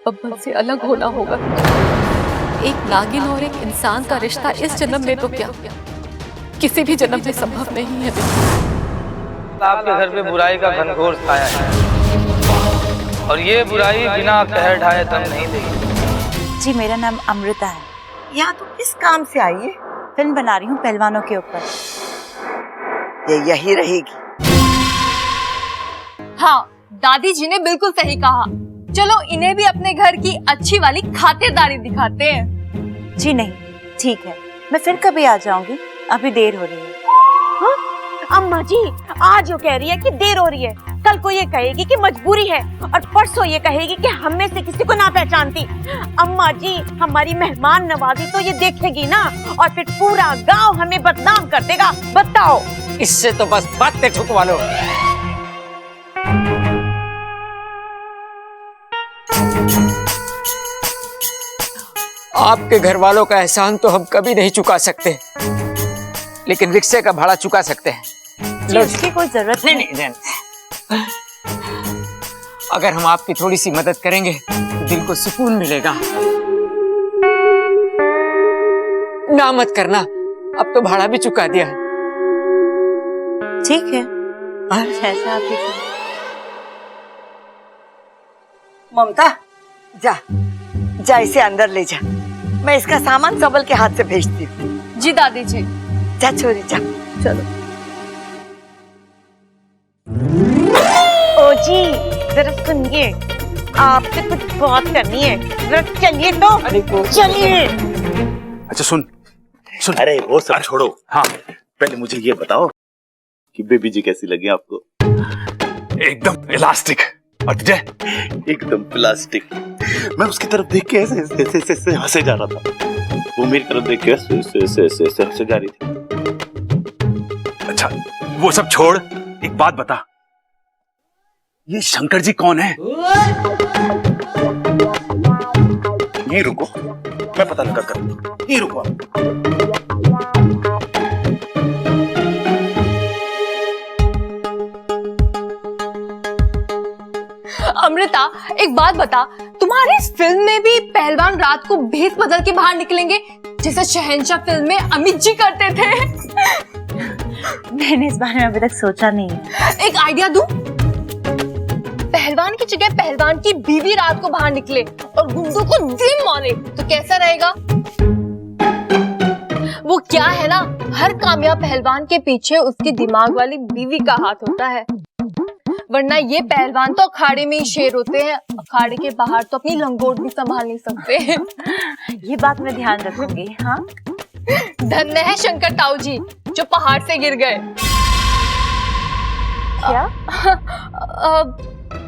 बब्बन से अलग होना होगा। एक नागिन और एक इंसान का रिश्ता इस जन्म में तो क्या, किसी भी जन्म में संभव नहीं है। आपके घर पे बुराई का घनघोर छाया है और ये बुराई बिना कहर ढाए दम नहीं देगी। जी मेरा नाम अमृता है। यहाँ तो किस काम से आई है? फिल्म बना रही हूँ पहलवानों के ऊपर। ये यही रहेगी। हाँ, दादी जी ने बिल्कुल सही कहा। चलो इन्हें भी अपने घर की अच्छी वाली खातिरदारी दिखाते हैं। जी नहीं, ठीक है, मैं फिर कभी आ जाऊंगी, अभी देर हो रही है। हाँ? अम्मा जी आज वो कह रही है कि देर हो रही है, कल को ये कहेगी कि मजबूरी है और परसों ये कहेगी कि हम में से किसी को ना पहचानती। अम्मा जी हमारी मेहमान नवाजी तो ये देखेगी ना, और फिर पूरा गांव हमें बदनाम कर देगा। बताओ। इससे तो बस बातें ठुकवा लो। आपके घर वालों का एहसान तो हम कभी नहीं चुका सकते, लेकिन रिक्शे का भाड़ा चुका सकते हैं। इसकी कोई जरूरत नहीं। अगर हम आपकी थोड़ी सी मदद करेंगे तो दिल को सुकून मिलेगा। ना मत करना, अब तो भाड़ा भी चुका दिया है। ठीक है, ऐसा आप ही करें। ममता जा इसे अंदर ले जा, मैं इसका सामान सबल के हाथ से भेजती हूँ। जी दादी जी। जा छोरी जा। चलो। ओ जी जरा सुनिए, आपसे कुछ बात करनी है, जरा चलिए तो। चलिए। अच्छा सुन। अरे वो सब छोड़ो, हाँ पहले मुझे ये बताओ कि बेबी जी कैसी लगी आपको? एकदम इलास्टिक। और तुझे? एकदम प्लास्टिक। मैं उसकी तरफ देख के ऐसे हंसे जा रहा था, वो मेरी तरफ देख के ऐसे हंसे जा रही थी। अच्छा वो सब छोड़, एक बात बता, ये शंकर जी कौन है? यहीं रुको, मैं पता लगा कर। यहीं रुको। अमृता एक बात बता, तुम्हारी इस फिल्म में भी पहलवान रात को भेष बदल के बाहर निकलेंगे जैसे शहंशाह फिल्म में अमित जी करते थे? मैंने इस बारे में अभी तक सोचा नहीं है। एक आइडिया दूं? पहलवान की जगह पहलवान की बीवी रात को बाहर निकले और गुंडों को दिल मारे तो कैसा रहेगा? वो क्या है ना, हर कामयाब पहलवान के पीछे उसकी दिमाग वाली बीवी का हाथ होता है, वरना ये पहलवान तो अखाड़े में ही शेर होते हैं, अखाड़े के बाहर तो अपनी लंगोट भी संभाल नहीं सकते। ये बात मैं ध्यान रखूंगी। हाँ धन्य है शंकर ताऊ जी जो पहाड़ से गिर गए। क्या?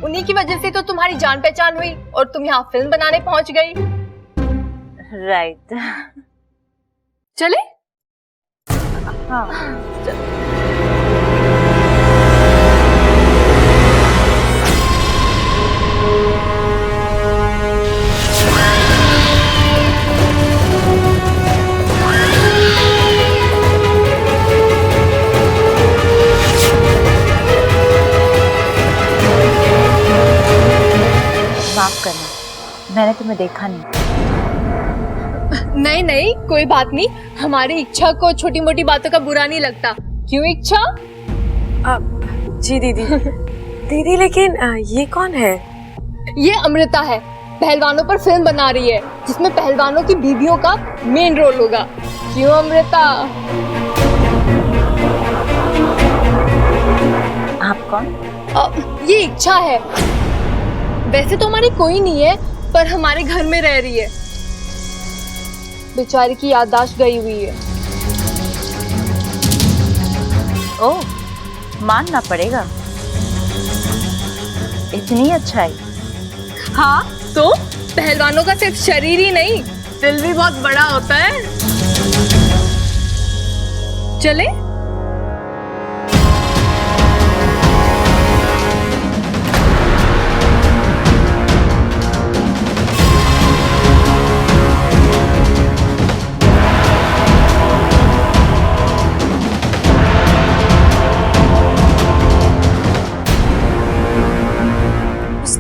उन्हीं की वजह से तो तुम्हारी जान पहचान हुई और तुम यहाँ फिल्म बनाने पहुंच गई। राइट। चले? हाँ चलो। माफ करना, मैंने तुम्हें देखा नहीं। नहीं कोई बात नहीं, हमारी इच्छा को छोटी मोटी बातों का बुरा नहीं लगता। क्यों इच्छा? जी दीदी लेकिन ये कौन है? ये अमृता है, पहलवानों पर फिल्म बना रही है जिसमें पहलवानों की बीवियों का मेन रोल होगा। क्यों अमृता? आप कौन? ये इच्छा है। वैसे तो हमारी कोई नहीं है, पर हमारे घर में रह रही है। बेचारी की याददाश्त गई हुई है। ओह, मानना पड़ेगा, इतनी अच्छाई। हाँ तो पहलवानों का सिर्फ शरीर ही नहीं, दिल भी बहुत बड़ा होता है। चले?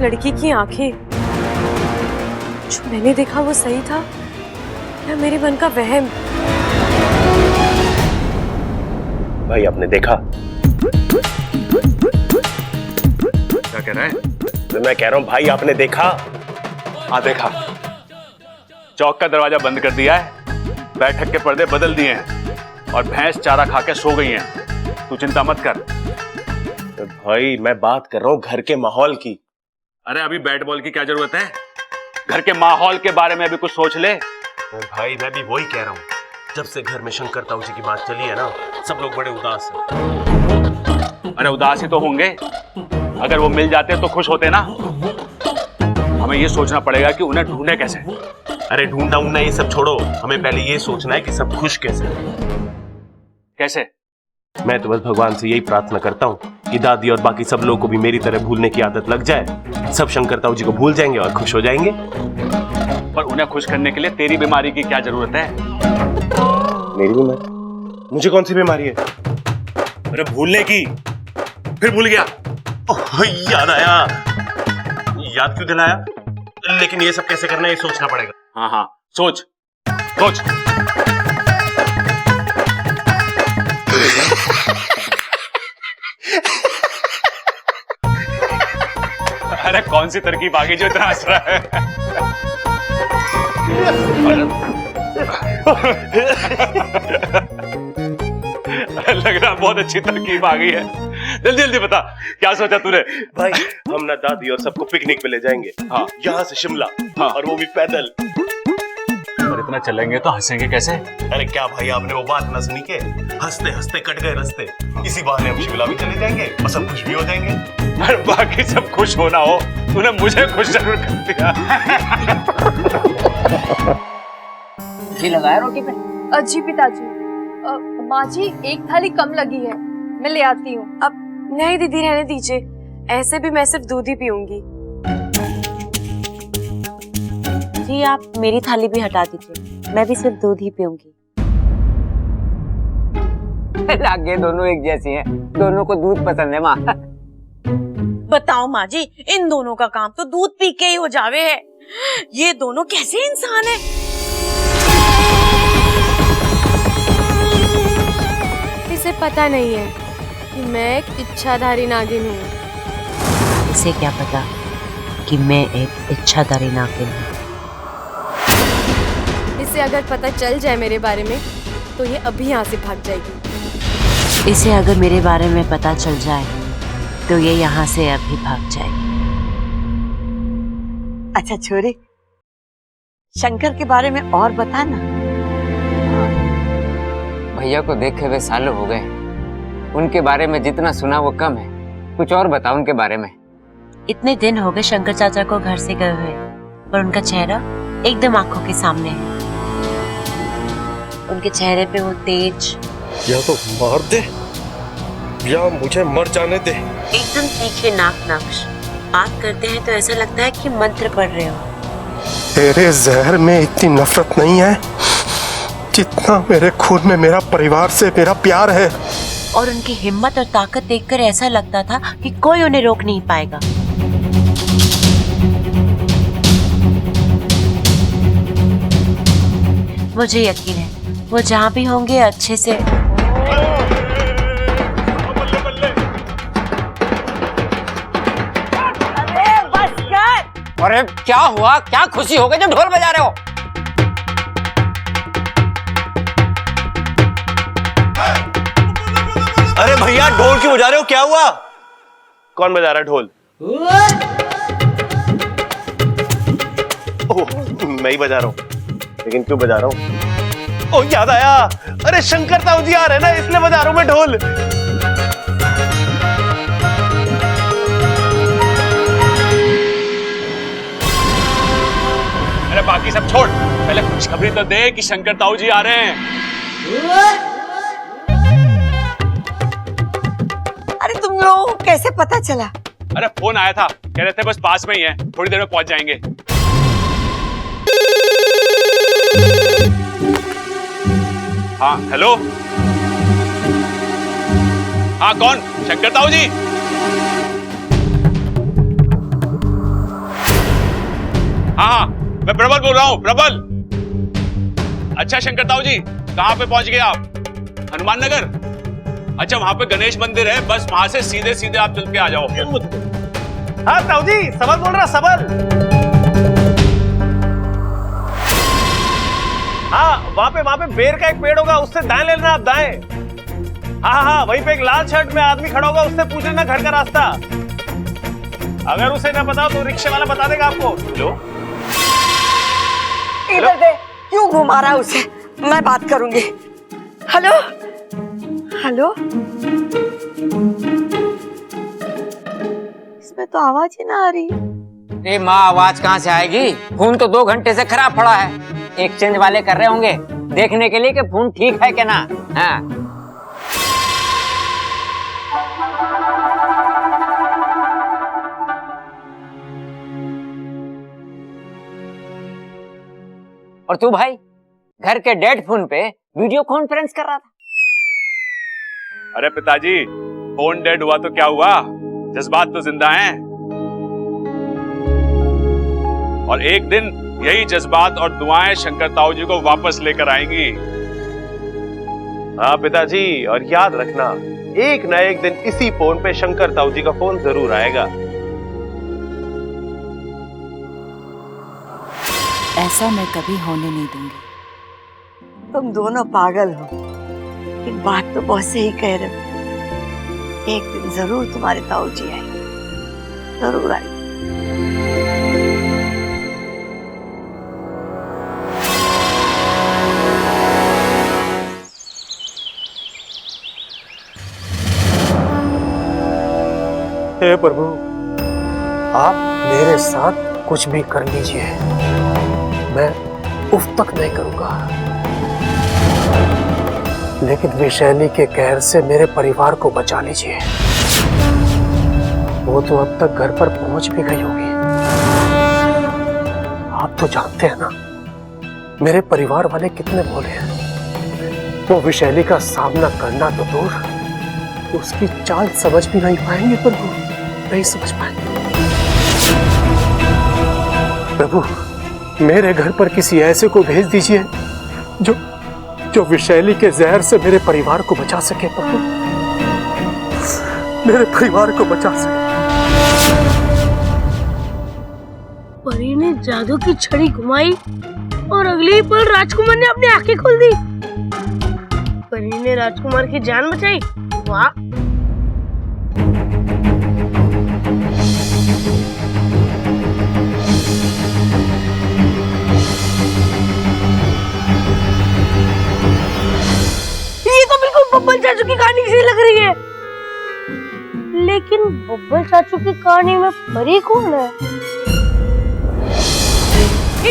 लड़की की आंखें जो मैंने देखा वो सही था या मेरे मन का वहम? भाई आपने देखा? क्या कह रहा है? तो मैं कह रहा हूँ भाई आपने देखा? हाँ देखा। चौक का दरवाजा बंद कर दिया है, बैठक के पर्दे बदल दिए हैं और भैंस चारा खा के सो गई हैं। तू चिंता मत कर। तो भाई मैं बात कर रहा हूँ घर के माहौल की। अरे अभी बैट बॉल की क्या जरूरत है? घर के माहौल के बारे में अभी कुछ सोच ले। तो भाई मैं भी वही कह रहा हूँ, जब से घर में शंकर ताऊ जी की बात चली है ना, सब लोग बड़े उदास हैं। अरे उदास ही तो होंगे, अगर वो मिल जाते तो खुश होते ना। हमें ये सोचना पड़ेगा कि उन्हें ढूंढे कैसे। अरे ढूंढना उन्हें ये सब छोड़ो, हमें पहले ये सोचना है कि सब खुश कैसे। कैसे? मैं तो बस भगवान से यही प्रार्थना करता हूँ कि दादी और बाकी सब लोगों को भी मेरी तरह भूलने की आदत लग जाए, सब शंकर ताऊ जी को भूल जाएंगे और खुश हो जाएंगे। पर उन्हें खुश करने के लिए तेरी बीमारी की क्या जरूरत है? मेरी बीमारी? मुझे कौन सी बीमारी है? अरे भूलने की। फिर भूल गया? ओह, याद आया। याद क्यों दिलाया? लेकिन ये सब कैसे करना है ये सोचना पड़ेगा। हाँ हाँ सोच सोच। अरे कौन सी तरकीब आ गई जो इतना हंस रहा है? लग रहा बहुत अच्छी तरकीब आ गई है। जल्दी जल्दी बता, क्या सोचा तूने? भाई हम ना दादी और सबको पिकनिक पे ले जाएंगे। हाँ। यहाँ से शिमला। हाँ। और वो भी पैदल। और इतना चलेंगे तो हंसेंगे कैसे? अरे क्या भाई आपने वो बात ना सुनी के हंसते हंसते कट गए रास्ते। इसी बहाने हम शिमला भी चले जाएंगे और सब खुश भी हो जाएंगे। अरे बाकी सब खुश होना हो, तूने मुझे खुश जरूर कर दिया। जी लगाया रोटी पे? जी पिताजी, माँ जी एक थाली कम लगी है, मैं ले आती हूँ। अब नहीं दीदी, रहने दीजिए, ऐसे भी मैं सिर्फ दूध ही पीऊंगी। जी आप मेरी थाली भी हटा दीजिए, मैं भी सिर्फ दूध ही पीऊंगी। लागे दोनों एक जैसी हैं, दोनों को दूध पसंद है माँ। बताओ माँ जी, इन दोनों का काम तो दूध पी के ही हो जावे है। ये दोनों कैसे इंसान है? इसे पता नहीं है कि मैं एक इच्छाधारी नागिन हूँ। इसे क्या पता कि मैं एक इच्छाधारी नागिन हूँ। इसे अगर पता चल जाए मेरे बारे में तो ये अभी यहाँ से भाग जाएगी। इसे अगर मेरे बारे में पता चल जाए तो ये यहाँ से अभी भाग जाएगी। अच्छा छोरी, शंकर के बारे में और बता ना। भैया को देखे हुए सालों हो गए, उनके बारे में जितना सुना वो कम है। कुछ और बताओ उनके बारे में। इतने दिन हो गए शंकर चाचा को घर से गए हुए, पर उनका चेहरा एकदम आंखों के सामने है। उनके चेहरे पे वो तेज, या तो मार दे या मुझे मर जाने दे। एकदम तीखे नाक नक्श, बात करते हैं तो ऐसा लगता है कि मंत्र पढ़ रहे हो। तेरे जहर में इतनी नफरत नहीं है जितना मेरे खून में मेरा परिवार से मेरा प्यार है। और उनकी हिम्मत और ताकत देखकर ऐसा लगता था कि कोई उन्हें रोक नहीं पाएगा। मुझे यकीन है वो जहाँ भी होंगे अच्छे से। अरे बस कर। अरे क्या हुआ? क्या खुशी हो गई जो ढोल बजा रहे हो? अरे भैया ढोल क्यों बजा रहे हो? क्या हुआ? कौन बजा रहा है ढोल? ओह, मैं ही बजा रहा हूँ। लेकिन क्यों बजा रहा हूँ? ओह याद आया, अरे शंकर ताऊ जी आ रहे हैं ना, इसलिए बजा रहा हूँ मैं ढोल। अरे बाकी सब छोड़, पहले खुशखबरी तो दे कि शंकर ताऊ जी आ रहे हैं। अरे तुम लोगों को कैसे पता चला? अरे फोन आया था, कह रहे थे बस पास में ही है, थोड़ी देर में पहुंच जाएंगे। हाँ हेलो, हाँ कौन? शंकर ताऊ जी? हाँ हाँ मैं प्रबल बोल रहा हूँ, प्रबल। अच्छा शंकर ताऊ जी, कहाँ पे पहुंच गए आप? हनुमान नगर? अच्छा, वहां पे गणेश मंदिर है, बस वहां से सीधे सीधे आप चल के आ जाओ। हाँ ताऊ जी, सबल बोल रहा, सबल। हाँ, वहां पे बेर का एक पेड़ होगा, उससे दाएं ले लेना आप, दाएं। हाँ, वहीं पे एक लाल शर्ट में आदमी खड़ा होगा, उससे पूछ लेना घर का रास्ता। अगर उसे ना बताओ तो रिक्शे वाला बता देगा आपको। लो इधर दे, क्यों घुमा रहा है उसे? मैं बात करूंगी। हेलो हेलो, इसमें तो आवाज ही ना आ रही। अरे माँ, आवाज कहाँ से आएगी? फोन तो 2 घंटे से खराब पड़ा है। एक्सचेंज वाले कर रहे होंगे देखने के लिए कि फोन ठीक है कि ना। हाँ, और तू भाई घर के डेड फोन पे वीडियो कॉन्फ्रेंस कर रहा था। अरे पिताजी, फोन डेड हुआ तो क्या हुआ, जज्बात तो जिंदा हैं। और एक दिन यही जज्बात और दुआएं शंकर ताऊ जी को वापस लेकर आएंगी। हाँ पिताजी, और याद रखना, एक न एक दिन इसी फोन पे शंकर ताऊ जी का फोन जरूर आएगा। ऐसा मैं कभी होने नहीं दूंगी। तुम दोनों पागल हो, लेकिन बात तो बहुत सही कह रहे हो। एक दिन जरूर तुम्हारे ताऊ जी आएंगे, जरूर आएंगे। हे प्रभु, आप मेरे साथ कुछ भी कर लीजिए, मैं उफ तक नहीं करूंगा, लेकिन विशैली के कहर से मेरे परिवार को बचा लीजिए। वो तो अब तक घर पर पहुंच भी गई होगी। आप तो जानते हैं ना, मेरे परिवार वाले कितने भोले हैं। वो विशैली का सामना करना तो दूर, उसकी चाल समझ भी नहीं पाएंगे। प्रभु, नहीं समझ पाएंगे। प्रभु, मेरे घर पर किसी ऐसे को भेज दीजिए जो विशैली के जहर से मेरे परिवार को बचा सके। प्रभु, मेरे परिवार को बचा सके। परी ने जादू की छड़ी घुमाई और अगले ही पल राजकुमार ने अपनी आंखें खोल दी। परी ने राजकुमार की जान बचाई। वाह! ये तो बिल्कुल बब्बल चाचू की कहानी सी लग रही है। लेकिन बब्बल चाचू की कहानी में परी कौन है?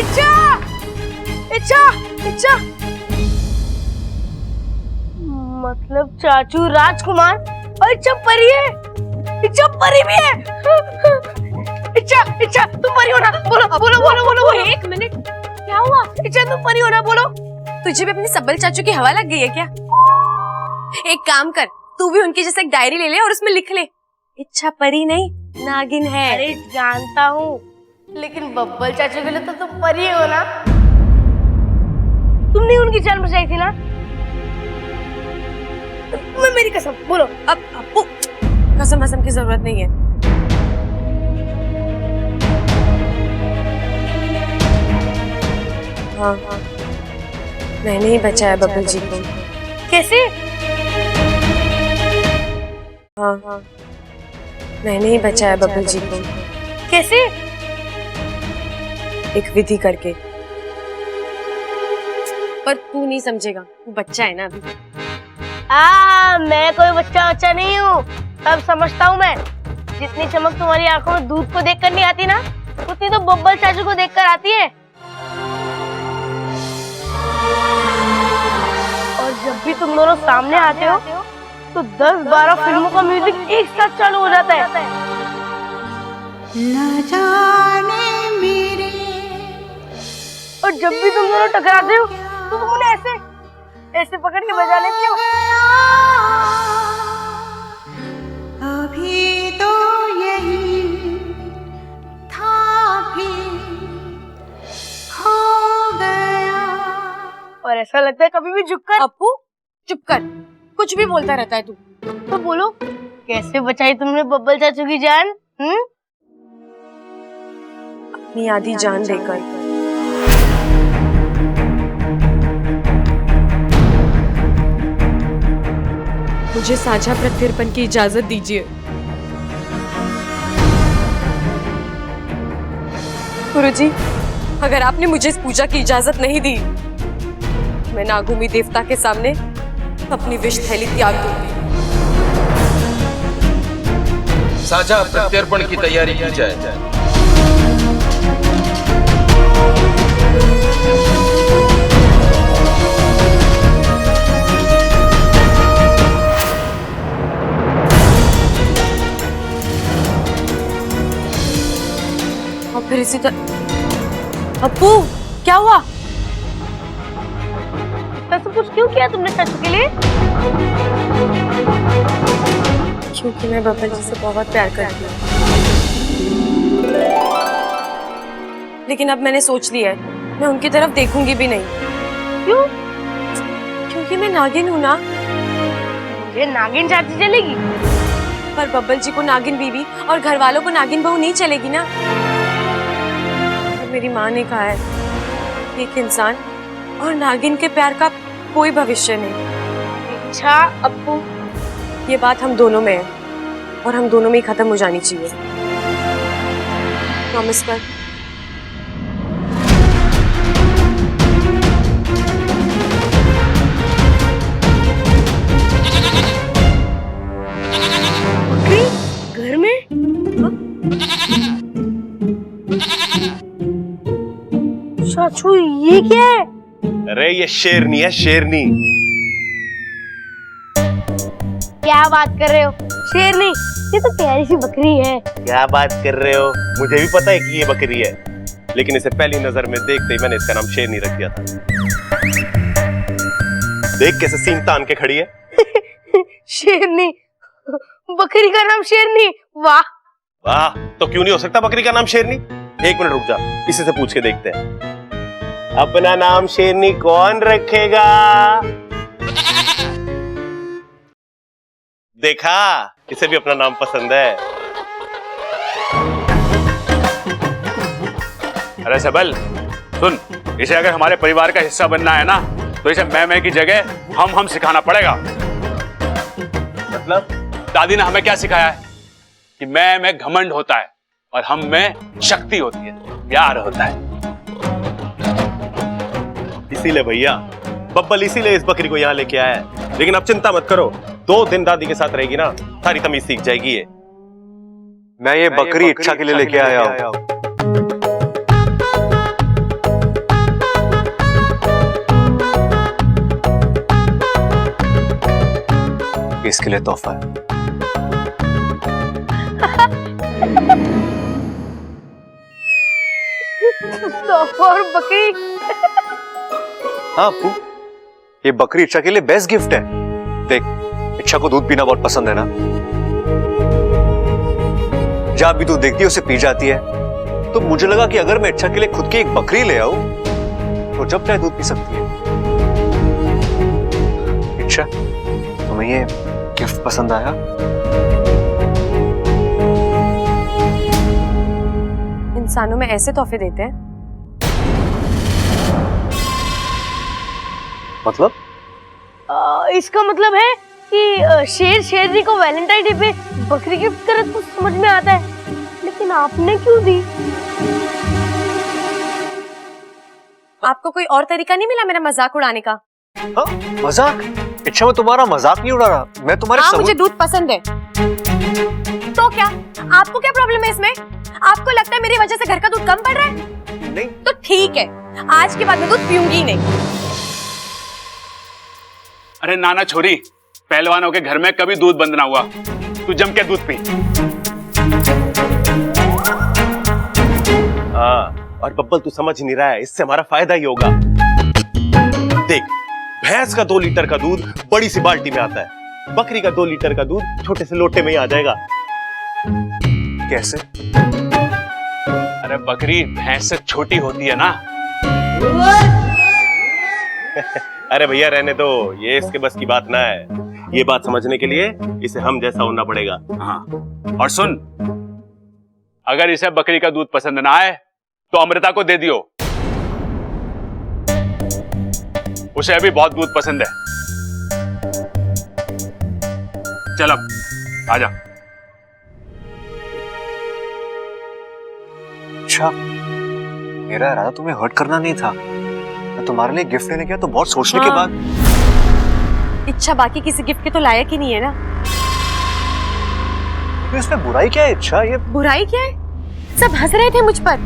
इच्छा! इच्छा! इच्छा! मतलब चाचू राजकुमार और इच्छा परी है। इच्छा परी भी है। इच्छा तुम परी हो ना? बोलो बोलो बोलो बोलो। एक मिनट, क्या हुआ? इच्छा तुम परी हो ना? बोलो। तुझे भी अपने सब्बल चाचू की हवा लग गई है क्या? एक काम कर, तू भी उनकी जैसे एक डायरी ले ले और उसमें लिख ले, इच्छा परी नहीं नागिन है। अरे जानता हूँ, लेकिन बब्बल चाचू के लिए तो तुम परी हो ना? तुमने उनकी जान बचाई थी ना? मेरी कसम बोलो। अब आपको कसम कसम की जरूरत नहीं है। हाँ, मैंने ही बचाया बब्बल जी को। कैसे? हाँ, मैंने ही बचाया बब्बल जी को। कैसे? एक विधि करके। पर तू नहीं समझेगा, तू बच्चा है ना अभी। मैं कोई बच्चा नहीं हूँ, सब समझता हूँ मैं। जितनी चमक तुम्हारी आंखों में दूध को देखकर नहीं आती ना, उतनी तो बब्बल चाचू को देखकर आती है। और जब भी तुम दोनों सामने आते हो तो 10-12 फिल्मों का म्यूजिक एक साथ चालू हो जाता है। न जाने मेरे। और जब भी तुम दोनों टकराते हो तो तुम उन्हें ऐसे पकड़ के बजा लेती हो। अभी तो यही था भी यार ऐसा लगता है कभी भी झुककर। अपू चुप कर, कुछ भी बोलता रहता है तू। तो बोलो, कैसे बचाई तुमने बब्बल चाचू की जान? अपनी आधी जान देकर। मुझे साझा प्रत्यर्पण की इजाजत दीजिए। गुरुजी, अगर आपने मुझे इस पूजा की इजाजत नहीं दी, मैं नागभूमि देवता के सामने अपनी विष थैली त्याग दूंगी। साझा प्रत्यर्पण की तैयारी की जाए। और फिर इसी तरह। अप्पू क्या हुआ? इतना सब कुछ क्यों किया तुमने चाचू के लिए? क्योंकि मैं बब्बल जी से बहुत प्यार करती हूँ। लेकिन अब मैंने सोच लिया है, मैं उनकी तरफ देखूंगी भी नहीं। क्यों? क्योंकि मैं नागिन हूँ ना। ये नागिन चाची चलेगी? पर बब्बल जी को नागिन बीवी और घर वालों को नागिन बहू नहीं चलेगी ना। और मेरी माँ ने कहा है, एक इंसान और नागिन के प्यार का कोई भविष्य नहीं। अच्छा अप्पू, ये बात हम दोनों में है और हम दोनों में ही खत्म हो जानी चाहिए। प्रॉमिस कर। घर में? चाचू ये क्या है? अरे ये शेरनी है, शेरनी। क्या बात कर रहे हो? शेरनी? ये तो प्यारी सी बकरी है। क्या बात कर रहे हो? मुझे भी पता है कि ये बकरी है, लेकिन इसे पहली नजर में देखते ही मैंने इसका नाम शेरनी रख दिया था। देख कैसे सींग तान के खड़ी है। शेरनी? बकरी का नाम शेरनी? वाह वाह, तो क्यों नहीं हो सकता बकरी का नाम शेरनी? एक मिनट रुक जा, इसी से पूछ के देखते हैं। अपना नाम शेरनी कौन रखेगा? देखा, इसे भी अपना नाम पसंद है। अरे सबल सुन, इसे अगर हमारे परिवार का हिस्सा बनना है ना, तो इसे मैं की जगह हम सिखाना पड़ेगा। मतलब? दादी ने हमें क्या सिखाया है कि मैं घमंड होता है और हम में शक्ति होती है, प्यार होता है। इसीलिए भैया, बब्बल इसीलिए इस बकरी को यहाँ लेके आया है। लेकिन अब चिंता मत करो, 2 दिन दादी के साथ रहेगी ना, सारी तमीज सीख जाएगी ये। मैं ये बकरी इच्छा के लिए लेके आया हूँ। इसके लिए तोहफा है। तोहफा और बकरी? हाँ अप्पू, ये बकरी इच्छा के लिए बेस्ट गिफ्ट है। देख, इच्छा को दूध पीना बहुत पसंद है ना। जब भी तू देखती है उसे पी जाती है, तो मुझे लगा कि अगर मैं इच्छा के लिए खुद की एक बकरी ले आऊं, तो जब चाहे दूध पी सकती है। इच्छा, तुम्हें ये गिफ्ट पसंद आया? इंसानों में ऐसे तोहफे देते हैं? मतलब? इसका मतलब है कि शेर शेरनी को वैलेंटाइन डे पे बकरी गिफ्ट करे तो समझ में आता है, लेकिन आपने क्यों दी? आपको कोई और तरीका नहीं मिला मेरा मजाक उड़ाने का? हाँ, मजाक? इच्छा, मैं तुम्हारा मजाक नहीं उड़ा रहा, मैं तुम्हारे हाँ, मुझे दूध पसंद है। तो क्या आपको क्या प्रॉब्लम है इसमें? आपको लगता है मेरी वजह से घर का दूध कम पड़ रहा है? नहीं। तो ठीक है, आज के बाद मैं दूध पीऊंगी ही नहीं। अरे नाना छोरी, पहलवानों के घर में कभी दूध बंद ना हुआ। तू जम के दूध पी। हाँ, और बब्बल तू समझ नहीं रहा है, इससे हमारा फायदा ही होगा। देख, भैंस का 2 लीटर का दूध बड़ी सी बाल्टी में आता है, बकरी का 2 लीटर का दूध छोटे से लोटे में ही आ जाएगा। कैसे? अरे बकरी भैंस से छोटी होती है ना। अरे भैया रहने दो, ये इसके बस की बात ना है। ये बात समझने के लिए इसे हम जैसा होना पड़ेगा। हाँ, और सुन, अगर इसे बकरी का दूध पसंद ना आए तो अमृता को दे दियो, उसे अभी बहुत दूध पसंद है। चल अब आजा। अच्छा, मेरा इरादा तुम्हें हर्ट करना नहीं था। मैं तुम्हारे लिए गिफ्ट लेने गया तो बहुत सोचने के बाद। इच्छा बाकी किसी गिफ्ट के तो लायक ही नहीं है ना। तो इसमें बुराई क्या है इच्छा? ये बुराई क्या है? सब हंस रहे थे मुझ पर।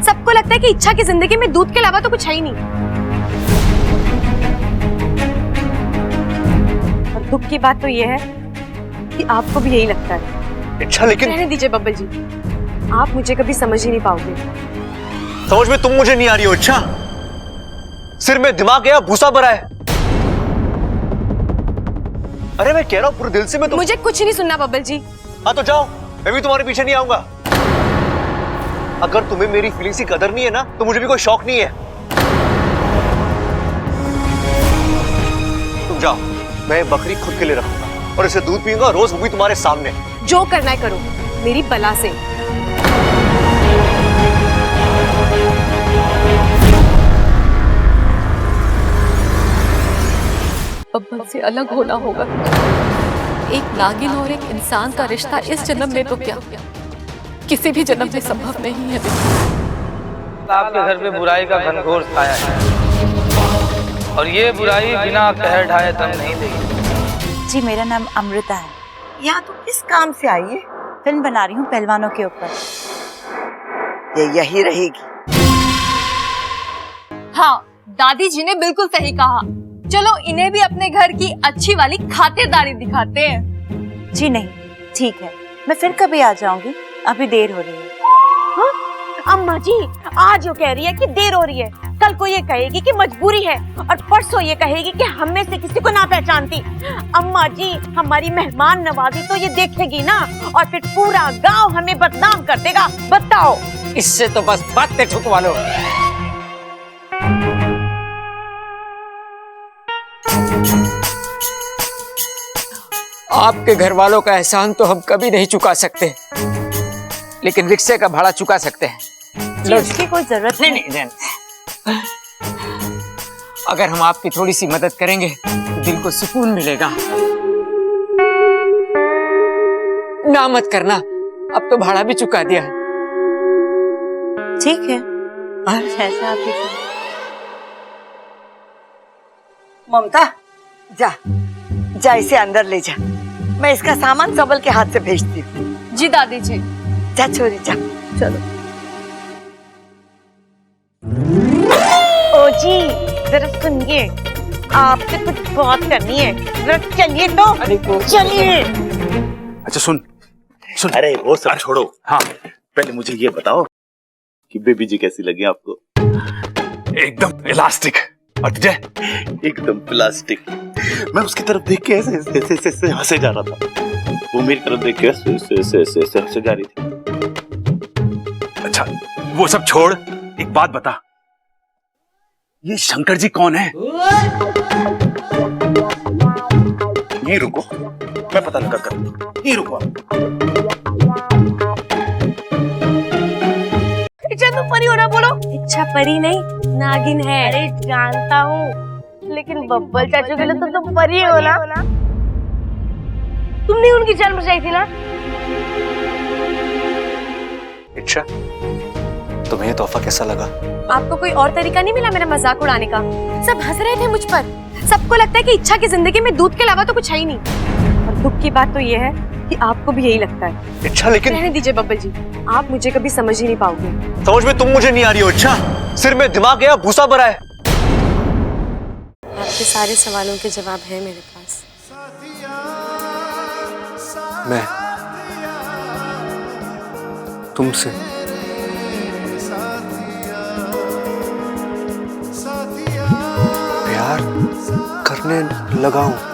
सबको लगता है कि इच्छा की जिंदगी में दूध के अलावा तो कुछ है ही नहीं। और दुख की बात तो ये है कि आपको भी यही लगता है। इच्छा लेकिन रहने दीजिए बब्बल जी, आप मुझे कभी समझ ही नहीं पाओगे। समझ में तुम मुझे नहीं आ रही हो इच्छा। सिर में दिमाग गया, भूसा भरा है। अरे मैं कह रहा हूं पूरे दिल से, मैं मुझे कुछ नहीं सुनना बब्बल जी। हाँ तो जाओ, मैं भी तुम्हारे पीछे नहीं आऊंगा। अगर तुम्हें मेरी फीलिंग्स की कदर नहीं है ना, तो मुझे भी कोई शौक नहीं है। तुम जाओ, मैं बकरी खुद के लिए रखूंगा और इसे दूध पीऊंगा रोज, वो भी तुम्हारे सामने। जो करना है करो, मेरी बला से। बब्बल से अलग होना होगा। एक नागिन और एक इंसान का रिश्ता इस जन्म में तो क्या, किसी भी जन्म में संभव नहीं है। आपके घर पे बुराई का घनघोर छाया है और ये बुराई बिना कहर ढाए दम नहीं देगी। जी मेरा नाम अमृता है। यहाँ तुम किस काम से आई है? फिल्म बना रही हूँ पहलवानों के ऊपर। ये यही रहेगी। हाँ, दादी जी ने बिल्कुल सही कहा। चलो इन्हें भी अपने घर की अच्छी वाली खातिरदारी दिखाते हैं। जी नहीं, ठीक है, मैं फिर कभी आ जाऊंगी, अभी देर हो रही है। हाँ? अम्मा जी आज वो कह रही है कि देर हो रही है, कल को ये कहेगी कि मजबूरी है, और परसों ये कहेगी कि हम में से किसी को ना पहचानती। अम्मा जी हमारी मेहमान नवाजी तो ये देखेगी ना, और फिर पूरा गांव हमें बदनाम कर देगा। बताओ। इससे तो बस बातें ठुकवा लो। आपके घर वालों का एहसान तो हम कभी नहीं चुका सकते, लेकिन रिक्शे का भाड़ा चुका सकते हैं। इसकी कोई जरूरत नहीं। अगर हम आपकी थोड़ी सी मदद करेंगे तो दिल को सुकून मिलेगा। ना मत करना, अब तो भाड़ा भी चुका दिया है। ठीक है, ऐसा आप ही ममता जा इसे अंदर ले जा, मैं इसका सामान सबल के हाथ से भेजती हूँ। जी दादी जी। जा छोरी जा। चलो। ओ जी जरा सुनिए, आपसे कुछ बात करनी है, जरा चलिए तो। चलिए। अच्छा सुन, अरे वो सब छोड़ो। हाँ, पहले मुझे ये बताओ कि बेबी जी कैसी लगी आपको? एकदम इलास्टिक। और तुझे? एकदम प्लास्टिक। मैं उसकी तरफ देख के ऐसे हंसे जा रहा था, वो मेरी तरफ देख के ऐसे हंसे जा रही थी। अच्छा वो सब छोड़, एक बात बता, ये शंकर जी कौन है? ये रुको, मैं पता लगा कर। ये रुको। इच्छा तुम परी हो ना, बोलो। इच्छा परी नहीं, नागिन है। अरे जानता हूँ, लेकिन बब्बल चाचू के लिए तो तुम परी हो ना। तुमने उनकी जान बचाई थी ना। इच्छा, तुम्हें ये तोहफा कैसा लगा? आपको कोई और तरीका नहीं मिला मेरा मजाक उड़ाने का? सब हंस रहे थे मुझ पर। सबको लगता है कि इच्छा की जिंदगी में दूध के अलावा तो कुछ है ही नहीं। और दुख की बात तो ये है कि आपको भी यही लगता है। इच्छा लेकिन रहने दीजिए बब्बल जी, आप मुझे कभी समझ ही नहीं पाओगे। समझ में तुम मुझे नहीं आ रही हो इच्छा। सिर में दिमाग गया, भूसा भरा है। आपके सारे सवालों के जवाब है मेरे पास। मैं तुमसे प्यार करने लगा हूं।